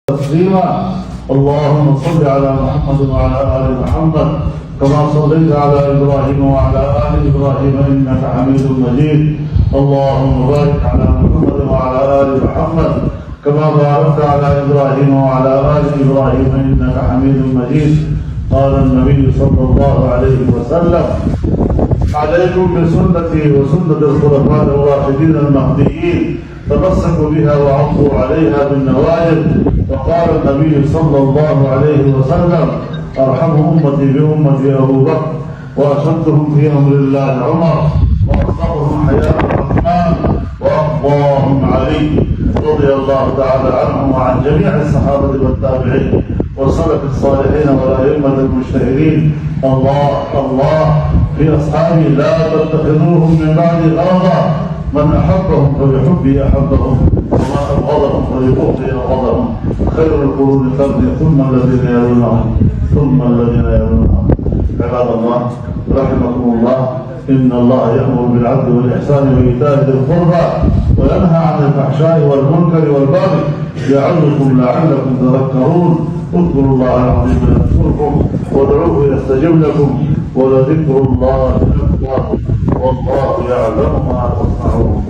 تسليما. اللهم صل على محمد وعلى آل محمد كما صليت على إبراهيم وعلى آل إبراهيم إنك حميد مجيد. اللهم بارك على محمد وعلى آل محمد كما باركت على إبراهيم وعلى آل إبراهيم إنك حميد مجيد. قال النبي صلى الله عليه وسلم: عليكم بسنتي وسنة الخلفاء الراشدين المهديين، تمسكوا بها وعضوا عليها بالنواجذ. وقال النبي صلى الله عليه وسلم: أرحم أمتي بأمتي أبو بكر، وأشدهم في أمر الله عمر، وأصدقهم حياء الرحمن، وأقواهم علي رضي الله تعالى عنهم وعن جميع الصحابة والتابعين والسلف الصالحين والأئمة المجتهدين. الله الله في أصحابي لا تتخذوهم من بعد غرضا، من أحبهم فبحبي أحبهم، ومن أبغضهم فببغضي أبغضهم. خير القرون قرني ثم الذين يلونهم ثم الذين يلونهم. عباد الله رحمكم الله، إن الله يأمر بالعدل والإحسان وإيتاء ذي القربى وينهى عن الفحشاء والمنكر والبغي يعظكم لعلكم تذكرون. اذكروا الله العظيم يذكركم وادعوه يستجب لكم ولذكر الله أكبر والله يعلم ما تصنعون.